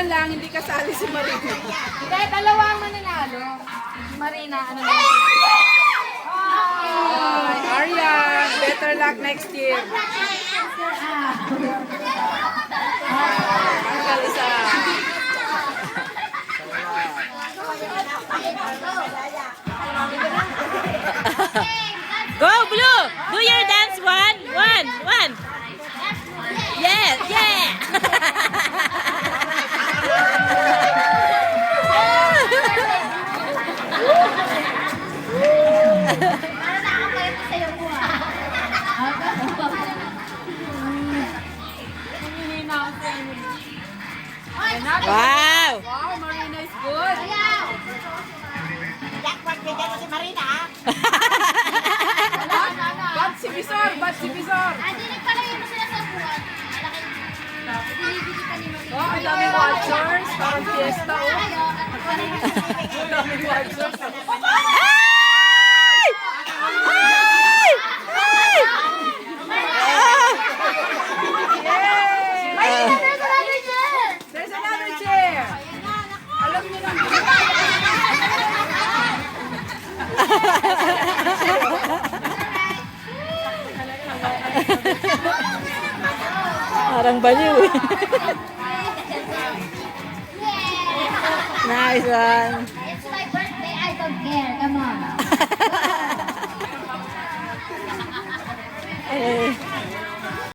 lang, hindi kasali si Marina. Hindi, dalawa ang mananalo. Marina, ano na? Arya, better luck next year. Tanggal isa. Go, Blue! Do your dance. One. Yes, yeah! Wow! Wow, Marina is good. Jackpot bigyan mo si Marina, ha? Bad si Bisor, bad si Bisor. Oh, ang daming watchers. Parang fiesta, oh. Ang daming watchers. Ay! Ay! Ay! Yay! There's another chair. Alam niyo na. Parang baliw eh. Nice one. It's my birthday, I don't care. Come on. Eh.